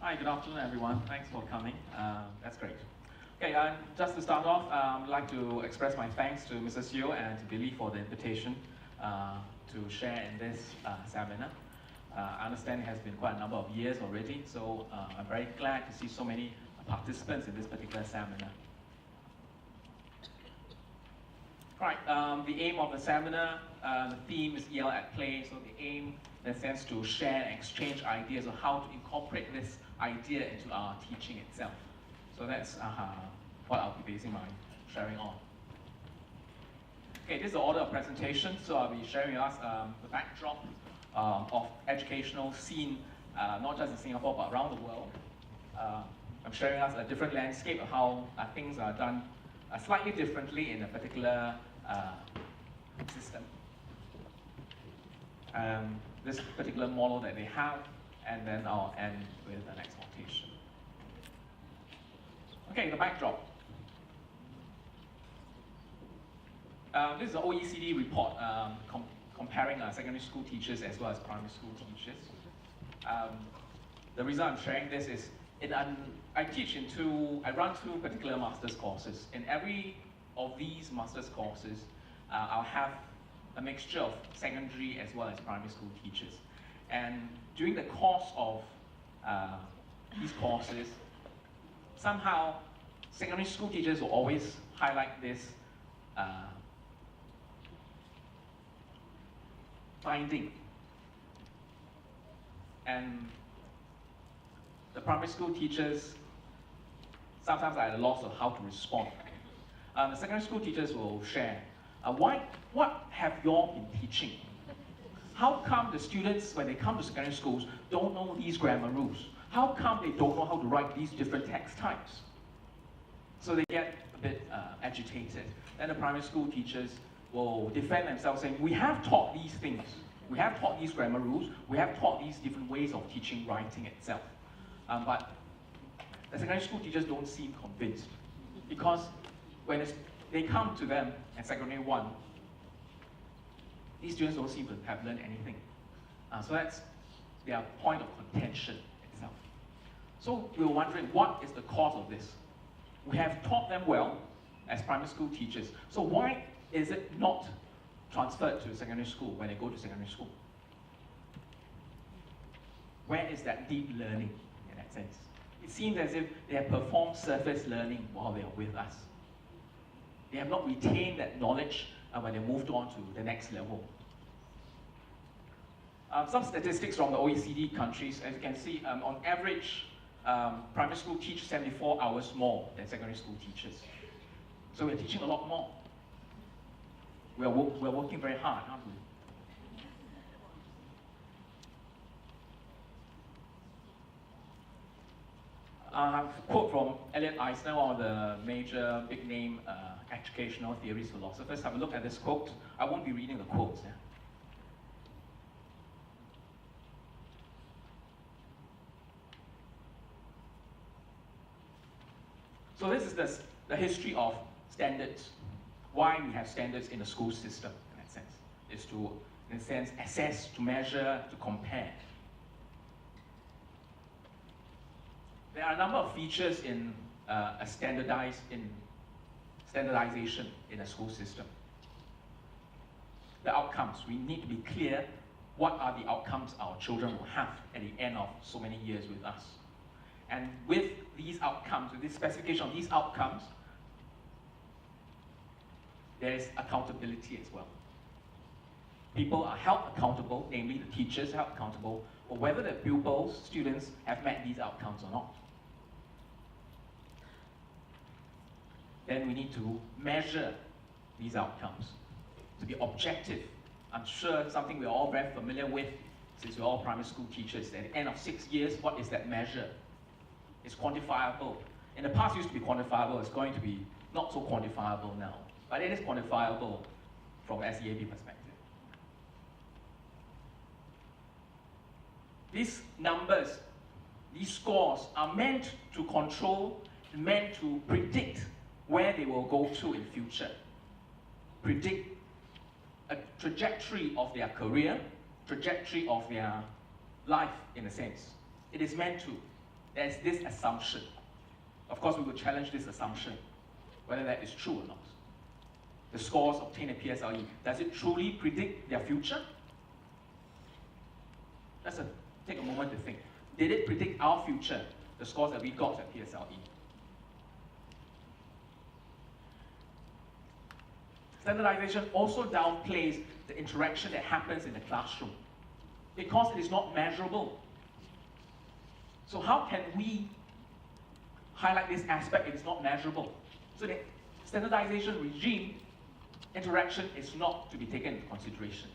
Hi, good afternoon, everyone. Thanks for coming. That's great. Okay, just to start off, I'd like to express my thanks to Mrs. Yeo and to Billy for the invitation to share in this seminar. I understand it has been quite a number of years already, so I'm very glad to see so many participants in this particular seminar. Right, the aim of the seminar, the theme is EL at Play, so the aim in a sense to share and exchange ideas on how to incorporate this idea into our teaching itself. So that's what I'll be basing my sharing on. Okay, this is the order of presentation, so I'll be sharing with us the backdrop of educational scene, not just in Singapore but around the world. I'm sharing us a different landscape of how things are done slightly differently in a particular system. This particular model that they have, and then I'll end with an exhortation. Okay, the backdrop. This is an OECD report comparing secondary school teachers as well as primary school teachers. The reason I'm sharing this is I run two particular master's courses. In every of these master's courses, I'll have a mixture of secondary as well as primary school teachers. And during the course of these courses, somehow secondary school teachers will always highlight this finding. And the primary school teachers sometimes are at a loss of how to respond. The secondary school teachers will share, what have you all been teaching? How come the students, when they come to secondary schools, don't know these grammar rules? How come they don't know how to write these different text types? So they get a bit agitated. Then the primary school teachers will defend themselves saying, we have taught these things. We have taught these grammar rules. We have taught these different ways of teaching writing itself. But the secondary school teachers don't seem convinced, because when they come to them at secondary 1, these students don't seem to have learned anything. So that's their point of contention itself. So we were wondering, what is the cause of this? We have taught them well as primary school teachers, so why is it not transferred to secondary school when they go to secondary school? Where is that deep learning in that sense? It seems as if they have performed surface learning while they are with us. They have not retained that knowledge when they moved on to the next level. Some statistics from the OECD countries, as you can see, on average, primary school teach 74 hours more than secondary school teachers. So we're teaching a lot more. We're working very hard, aren't we? I have a quote from Elliot Eisner, one of the major big-name educational theories philosophers. Have a look at this quote. I won't be reading the quotes. Yeah? So this is the history of standards. Why we have standards in the school system, in that sense, is to, in a sense, assess, to measure, to compare. There are a number of features in standardization in a school system. The outcomes, we need to be clear what are the outcomes our children will have at the end of so many years with us. And with these outcomes, with this specification of these outcomes, there is accountability as well. People are held accountable, namely the teachers are held accountable, for whether the pupils, students, have met these outcomes or not. Then we need to measure these outcomes, to be objective. I'm sure something we're all very familiar with, since we're all primary school teachers. At the end of 6 years, what is that measure? It's quantifiable. In the past, it used to be quantifiable. It's going to be not so quantifiable now. But it is quantifiable from an SEAB perspective. These numbers, these scores are meant to control, meant to predict where they will go to in future. Predict a trajectory of their career, trajectory of their life, in a sense. It is meant to. there's this assumption. Of course, we will challenge this assumption, whether that is true or not. The scores obtained at PSLE, does it truly predict their future? Take a moment to think. Did it predict our future, the scores that we got at PSLE? Standardization also downplays the interaction that happens in the classroom because it is not measurable. So how can we highlight this aspect if it's not measurable? So the standardization regime, interaction is not to be taken into consideration.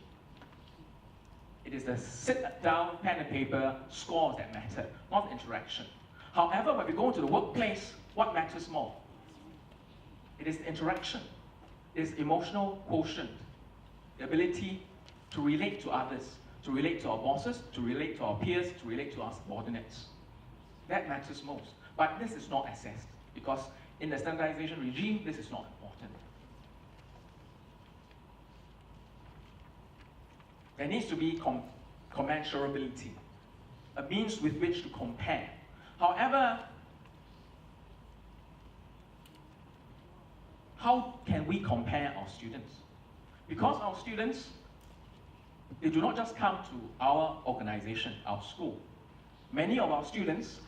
It is the sit-down, pen and paper scores that matter, not interaction. However, when we go into the workplace, what matters more? It is the interaction. It is emotional quotient, the ability to relate to others, to relate to our bosses, to relate to our peers, to relate to our subordinates. That matters most. But this is not assessed because in the standardization regime, this is not important. There needs to be commensurability, a means with which to compare. However, how can we compare our students? Because our students, they do not just come to our organization, our school. Many of our students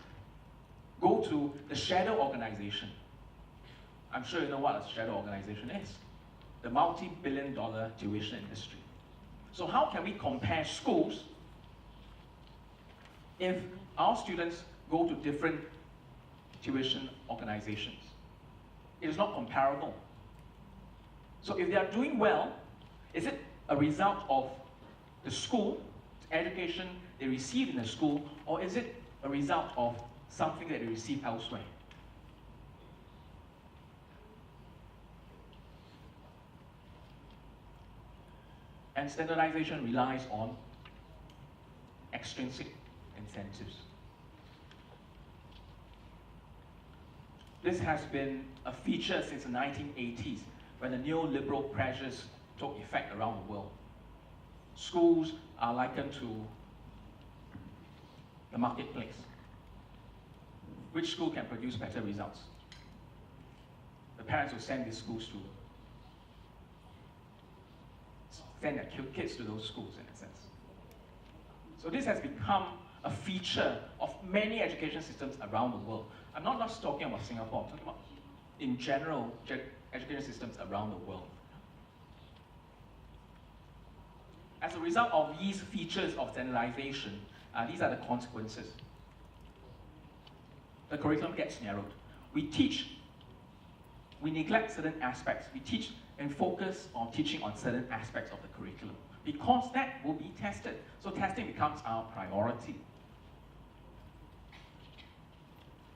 go to the shadow organization. I'm sure you know what a shadow organization is. The multi-billion-dollar tuition industry. So how can we compare schools if our students go to different tuition organizations? It is not comparable. So if they are doing well, is it a result of the school, education they receive in the school, or is it a result of something that they receive elsewhere? And standardization relies on extrinsic incentives. This has been a feature since the 1980s when the neoliberal pressures took effect around the world. Schools are likened to the marketplace. Which school can produce better results? The parents will send these schools to send their kids to those schools in a sense. So this has become a feature of many education systems around the world. I'm not just talking about Singapore, I'm talking about in general education systems around the world. As a result of these features of standardization, these are the consequences. The curriculum gets narrowed. We neglect certain aspects. We teach and focus on teaching on certain aspects of the curriculum because that will be tested. So testing becomes our priority.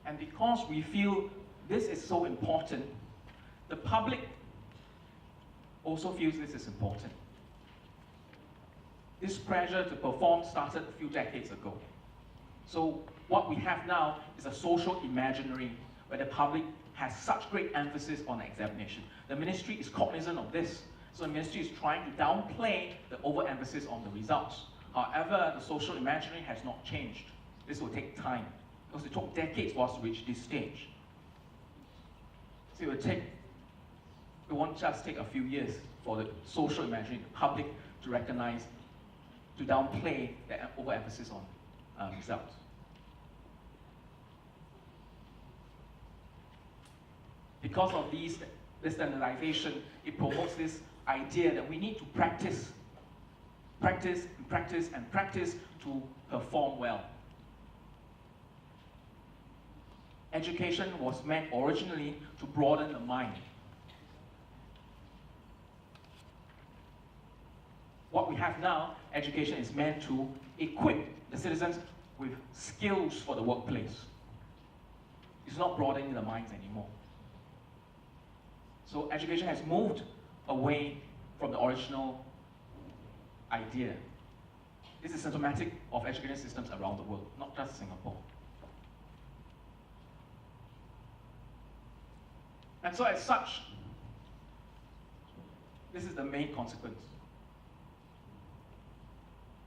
And because we feel this is so important, the public also feels this is important. This pressure to perform started a few decades ago. So what we have now is a social imaginary where the public has such great emphasis on the examination. The ministry is cognizant of this. So the ministry is trying to downplay the overemphasis on the results. However, the social imaginary has not changed. This will take time because it took decades for us to reach this stage. So it won't just take a few years for the social imaginary, the public to recognize, to downplay the overemphasis on results. Because of this standardization, it promotes this idea that we need to practice to perform well. Education was meant originally to broaden the mind. What we have now, education is meant to equip the citizens with skills for the workplace. It's not broadening the minds anymore. So education has moved away from the original idea. This is symptomatic of education systems around the world, not just Singapore. And so as such, this is the main consequence.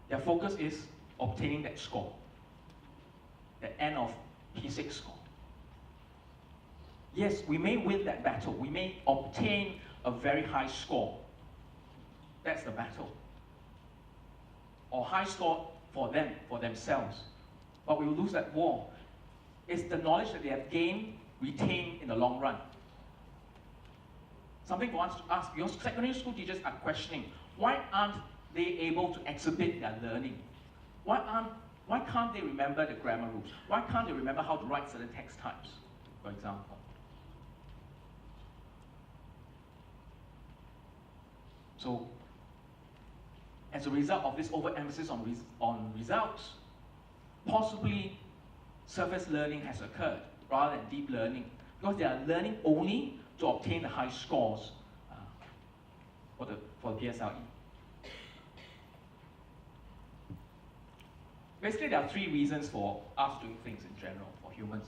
Their focus is obtaining that score, the end of P6 score. Yes, we may win that battle. We may obtain a very high score. That's the battle. Or high score for them, for themselves. But we will lose that war. It's the knowledge that they have gained, retained in the long run. Something for us to ask, because secondary school teachers are questioning, why aren't they able to exhibit their learning? Why can't they remember the grammar rules? Why can't they remember how to write certain text types, for example? So, as a result of this overemphasis on results, possibly surface learning has occurred rather than deep learning, because they are learning only to obtain the high scores for the PSLE. Basically, there are three reasons for us doing things in general, for humans.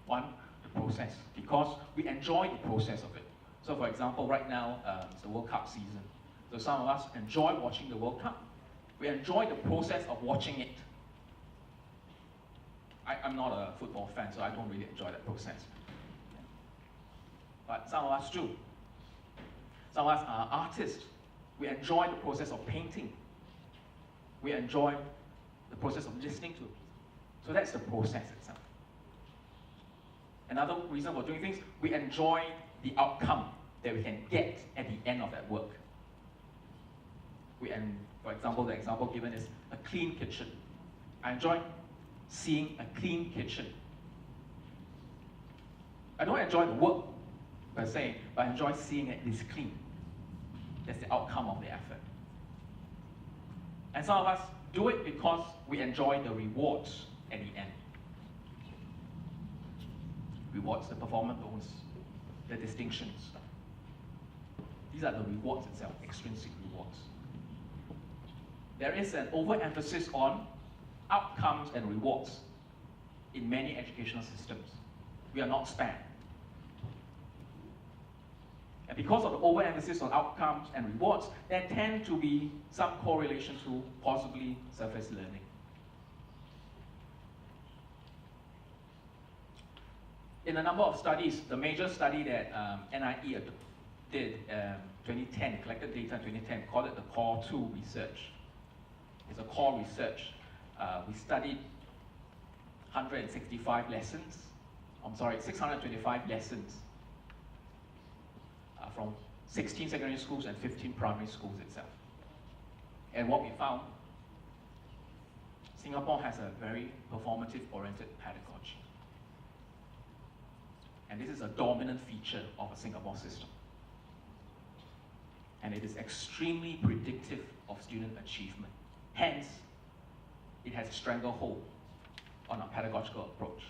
One, the process, because we enjoy the process of it. So for example, right now, it's the World Cup season. So some of us enjoy watching the World Cup. We enjoy the process of watching it. I'm not a football fan, so I don't really enjoy that process. But some of us do. Some of us are artists. We enjoy the process of painting. We enjoy the process of listening to. So that's the process itself. Another reason for doing things, we enjoy the outcome that we can get at the end of that work. For example, the example given is a clean kitchen. I enjoy seeing a clean kitchen. I don't enjoy the work per se, but I enjoy seeing it is clean. That's the outcome of the effort. And some of us do it because we enjoy the rewards at the end. Rewards, the performance bonus, the distinctions. These are the rewards itself, extrinsic rewards. There is an overemphasis on outcomes and rewards in many educational systems. We are not spared. And because of the overemphasis on outcomes and rewards, there tend to be some correlation to possibly surface learning. In a number of studies, the major study that NIE did 2010, collected data in 2010, called it the Core 2 research. It's a core research. We studied 625 lessons from 16 secondary schools and 15 primary schools itself. And what we found, Singapore has a very performative-oriented pedagogy. And this is a dominant feature of a Singapore system. And it is extremely predictive of student achievement. Hence, it has a stranglehold on our pedagogical approach.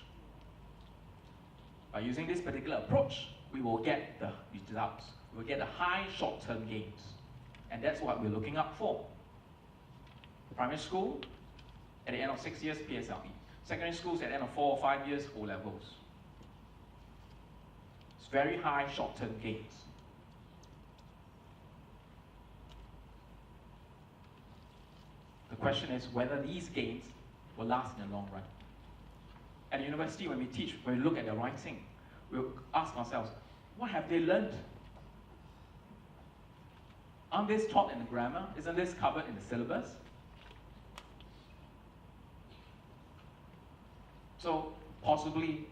By using this particular approach, we will get the results. We will get the high short-term gains. And that's what we're looking up for. Primary school, at the end of 6 years, PSLE. Secondary schools, at the end of 4 or 5 years, O-levels. It's very high short-term gains. The question is whether these gains will last in the long run. At university, when we teach, when we look at their writing, we'll ask ourselves, what have they learned? Aren't this taught in the grammar? Isn't this covered in the syllabus? So possibly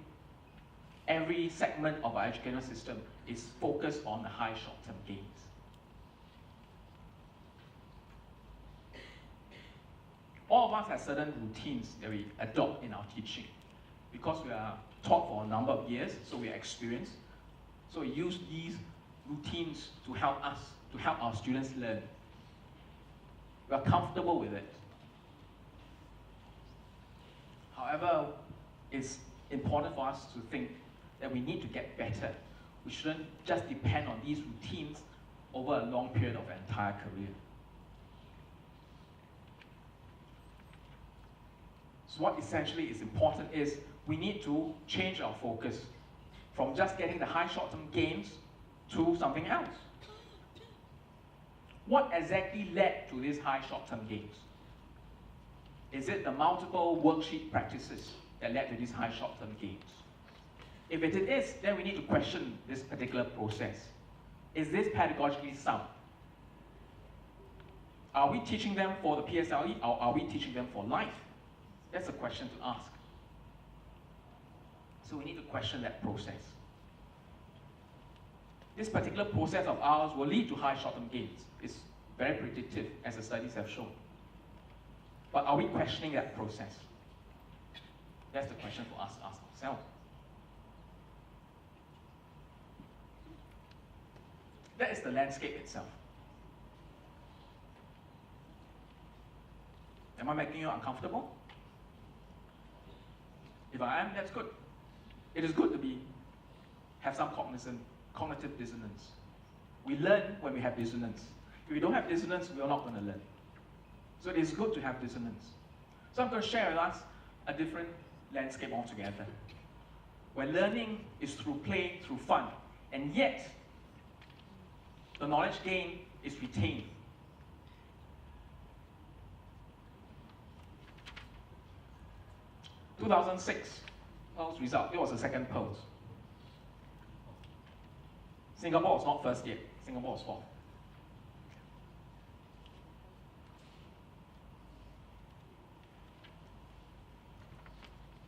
every segment of our educational system is focused on the high short-term gains. All of us have certain routines that we adopt in our teaching. Because we are taught for a number of years, so we are experienced. So we use these routines to help us, to help our students learn. We are comfortable with it. However, it's important for us to think that we need to get better. We shouldn't just depend on these routines over a long period of an entire career. So what essentially is important is we need to change our focus from just getting the high short-term gains to something else. What exactly led to these high short-term gains? Is it the multiple worksheet practices that led to these high short-term gains? If it is, then we need to question this particular process. Is this pedagogically sound? Are we teaching them for the PSLE, or are we teaching them for life? That's a question to ask. So we need to question that process. This particular process of ours will lead to high short-term gains. It's very predictive, as the studies have shown. But are we questioning that process? That's the question for us to ask ourselves. That is the landscape itself. Am I making you uncomfortable? If I am, that's good. It is good to have some cognitive dissonance. We learn when we have dissonance. If we don't have dissonance, we are not going to learn. So it is good to have dissonance. So I'm going to share with us a different landscape altogether, where learning is through play, through fun, and yet the knowledge gained is retained. In 2006, Pearl's result, it was the second Pearl's. Singapore was not first yet, Singapore was fourth.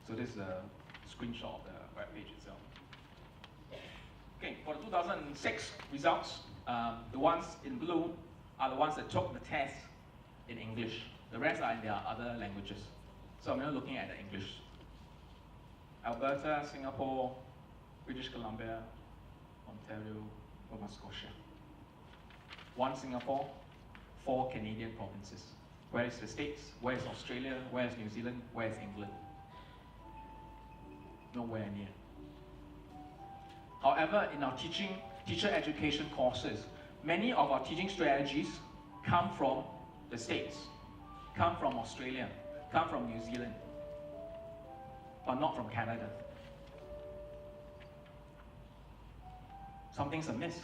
So this is a screenshot of the web page itself. Okay, for the 2006 results, the ones in blue are the ones that took the test in English. The rest are in their other languages. So I'm now looking at the English. Alberta, Singapore, British Columbia, Ontario, Nova Scotia. 1 Singapore, 4 Canadian provinces. Where is the States? Where is Australia? Where is New Zealand? Where is England? Nowhere near. However, in our teacher education courses, many of our teaching strategies come from the States, come from Australia, come from New Zealand, but not from Canada. Something's amiss.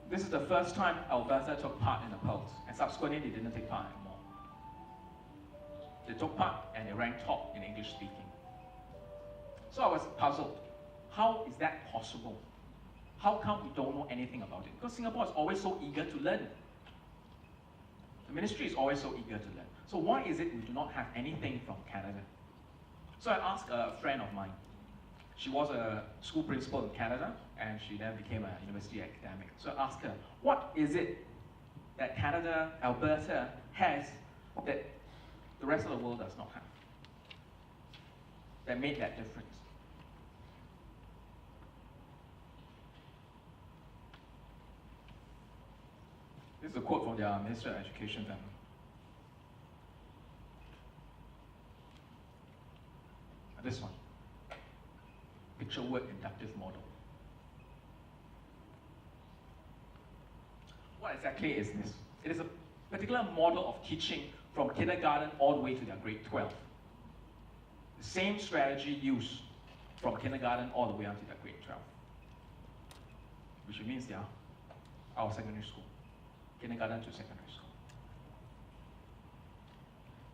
This is the first time Alberta took part in the polls, and subsequently they didn't take part anymore. They took part and they ranked top in English speaking. So I was puzzled. How is that possible? How come we don't know anything about it? Because Singapore is always so eager to learn. The ministry is always so eager to learn. So why is it we do not have anything from Canada? So I asked a friend of mine. She was a school principal in Canada, and she then became a university academic. So I asked her, what is it that Canada, Alberta, has that the rest of the world does not have, that made that difference? This is a quote from their Minister of Education family. This one. Picture word inductive model. What exactly is this? It is a particular model of teaching from kindergarten all the way to their grade 12. The same strategy used from kindergarten all the way up to their grade 12. Which means they are our secondary school. Kindergarten to secondary school.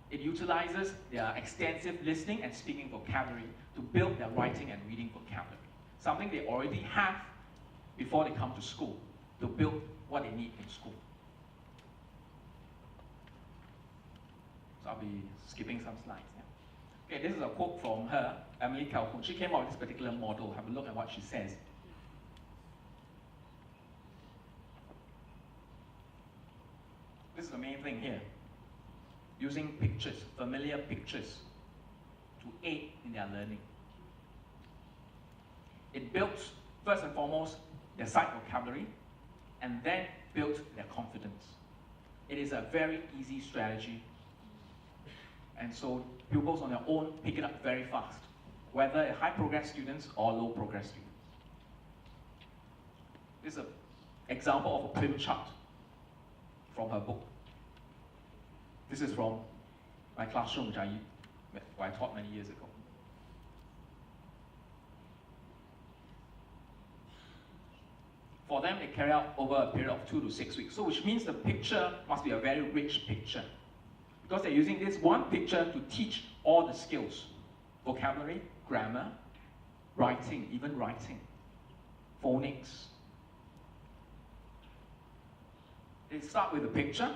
It utilizes their extensive listening and speaking vocabulary to build their writing and reading vocabulary. Something they already have before they come to school, to build what they need in school. So I'll be skipping some slides now. Okay, this is a quote from her, Emily Calhoun. She came up with this particular model. Have a look at what she says. This is the main thing here. Using pictures, familiar pictures, to aid in their learning. It builds, first and foremost, their sight vocabulary, and then built their confidence. It is a very easy strategy, and so pupils on their own pick it up very fast, whether high progress students or low progress students. This is an example of a prim chart from her book. This is from my classroom, which I taught many years ago. For them, they carry out over a period of 2 to 6 weeks. So which means the picture must be a very rich picture. Because they're using this one picture to teach all the skills. Vocabulary, grammar, writing, even writing, phonics. They start with a picture.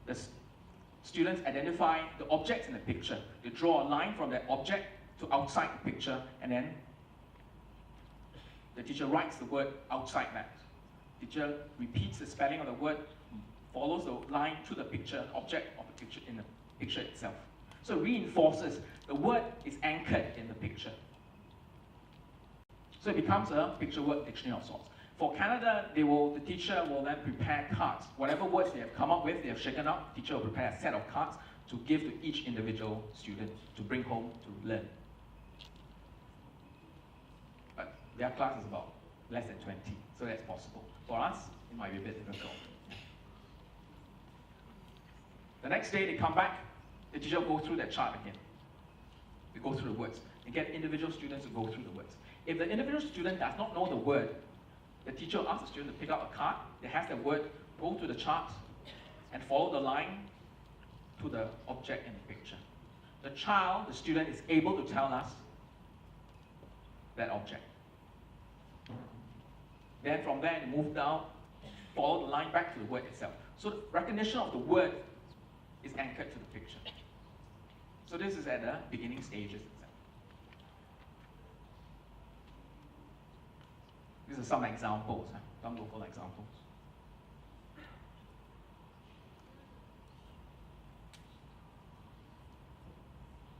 The students identify the objects in the picture. They draw a line from that object to outside the picture, and then the teacher writes the word outside that. The teacher repeats the spelling of the word, follows the line to the picture, object of the picture in the picture itself. So it reinforces the word is anchored in the picture. So it becomes a picture word dictionary of sorts. For Canada, the teacher will then prepare cards. Whatever words they have come up with, they have shaken up, the teacher will prepare a set of cards to give to each individual student to bring home to learn. But their class is about less than 20, so that's possible. For us, it might be a bit difficult. The next day they come back, the teacher will go through that chart again. They go through the words. They get individual students to go through the words. If the individual student does not know the word, the teacher will ask the student to pick up a card that has the word, go to the chart, and follow the line to the object in the picture. The child, the student, is able to tell us that object. Then from there, they move down, follow the line back to the word itself. So the recognition of the word is anchored to the picture. So this is at the beginning stages itself. These are some examples, some local examples.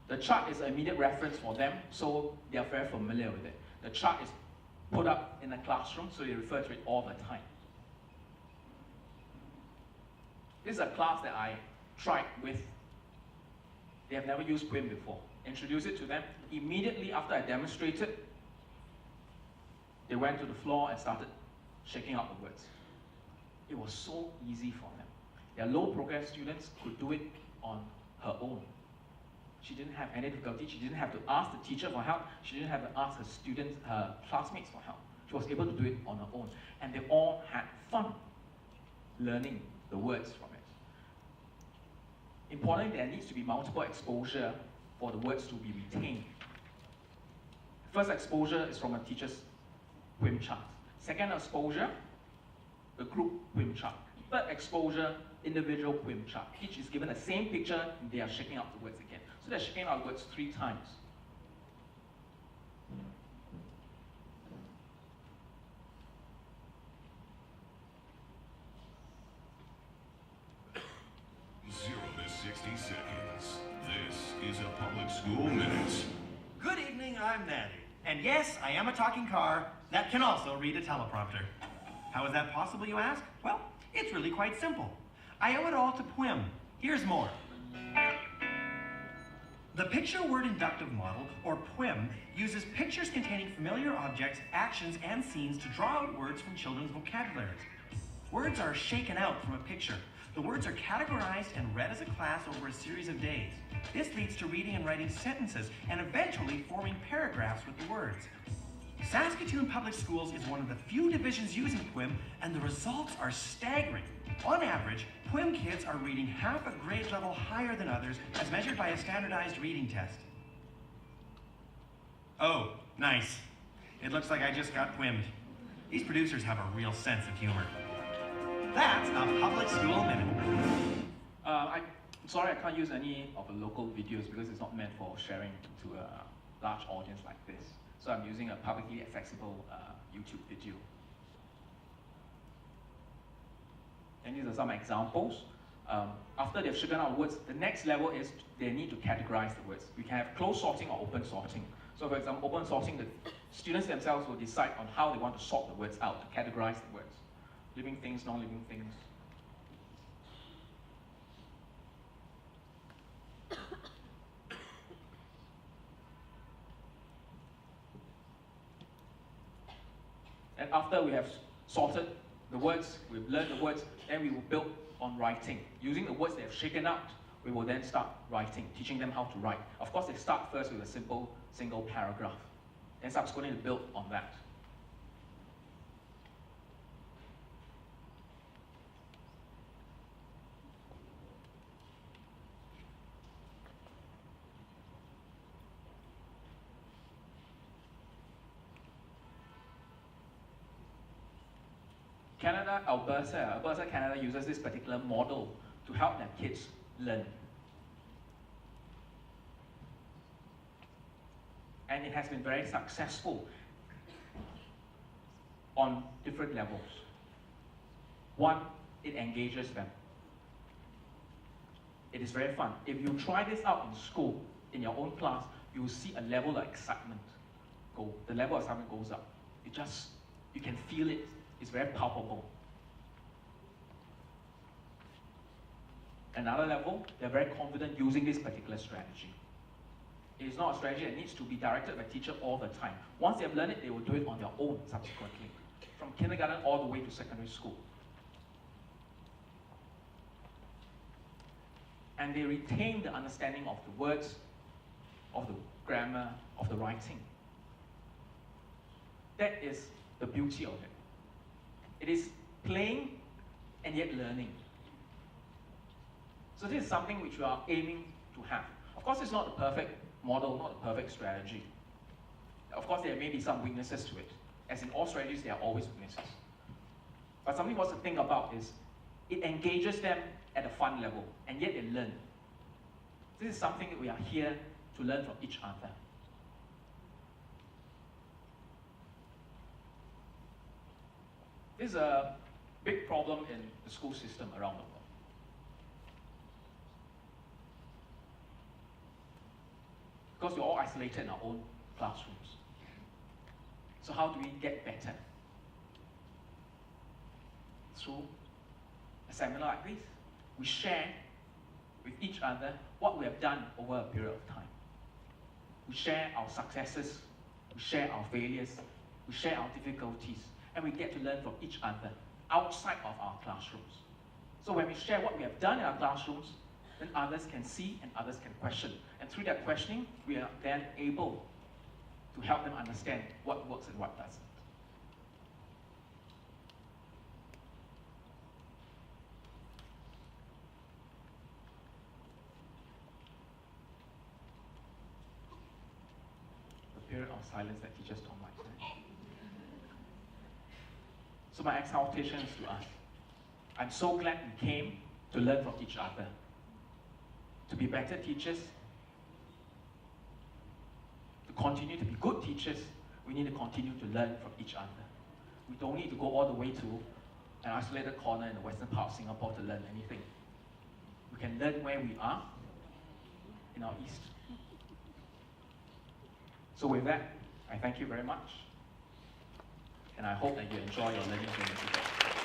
The chart is an immediate reference for them, so they are very familiar with it. The chart is put up in the classroom, so they refer to it all the time. This is a class that I tried with. They have never used Quim before. Introduced it to them. Immediately after I demonstrated, they went to the floor and started shaking out the words. It was so easy for them. Their low progress students could do it on her own. She didn't have any difficulty. She didn't have to ask the teacher for help. She didn't have to ask her students, her classmates for help. She was able to do it on her own. And they all had fun learning the words from it. Importantly, there needs to be multiple exposure for the words to be retained. First exposure is from a teacher's Quim chart. Second exposure, the group Quim chart. Third exposure, individual Quim chart. Each is given the same picture, and they are shaking out the words again. So they're shaking out the words 3 times. Zero to 60 seconds. This is a public school minute. Good evening, I'm Natty. And yes, I am a talking car that can also read a teleprompter. How is that possible, you ask? Well, it's really quite simple. I owe it all to Quim. Here's more. The picture word inductive model, or PWIM, uses pictures containing familiar objects, actions, and scenes to draw out words from children's vocabularies. Words are shaken out from a picture. The words are categorized and read as a class over a series of days. This leads to reading and writing sentences and eventually forming paragraphs with the words. Saskatoon Public Schools is one of the few divisions using PWIM, and the results are staggering. On average, PWIM kids are reading half a grade level higher than others as measured by a standardized reading test. Oh, nice. It looks like I just got PWIM'd. These producers have a real sense of humor. That's a public school minute. I'm sorry I can't use any of the local videos because it's not meant for sharing to a large audience like this. So I'm using a publicly accessible YouTube video. And these are some examples. After they've shaken out words, the next level is they need to categorize the words. We can have closed sorting or open sorting. So for example, open sorting, the students themselves will decide on how they want to sort the words out, to categorize the words. Living things, non-living things. And after we have sorted the words, we've learned the words, then we will build on writing. Using the words they have shaken out, we will then start writing, teaching them how to write. Of course, they start first with a simple single paragraph, then subsequently build on that. Alberta, Canada uses this particular model to help their kids learn. And it has been very successful on different levels. One, it engages them. It is very fun. If you try this out in school, in your own class, you will see a level of excitement go. The level of excitement goes up. You can feel it. It's very palpable. Another level, they're very confident using this particular strategy. It is not a strategy that needs to be directed by teacher all the time. Once they have learned it, they will do it on their own subsequently, from kindergarten all the way to secondary school. And they retain the understanding of the words, of the grammar, of the writing. That is the beauty of it. It is playing and yet learning. So this is something which we are aiming to have. Of course, it's not the perfect model, not the perfect strategy. Of course, there may be some weaknesses to it. As in all strategies, there are always weaknesses. But something we want to think about is, it engages them at a fun level, and yet they learn. This is something that we are here to learn from each other. This is a big problem in the school system around the world. Because we're all isolated in our own classrooms. So how do we get better? Through a seminar like this, we share with each other what we have done over a period of time. We share our successes, we share our failures, we share our difficulties, and we get to learn from each other outside of our classrooms. So when we share what we have done in our classrooms, then others can see and others can question. And through that questioning, we are then able to help them understand what works and what doesn't. The period of silence that teachers don't like. So my exhortation is to us. I'm so glad we came to learn from each other. To be better teachers, to continue to be good teachers, we need to continue to learn from each other. We don't need to go all the way to an isolated corner in the western part of Singapore to learn anything. We can learn where we are in our east. So with that, I thank you very much. And I hope that you enjoy your learning journey today.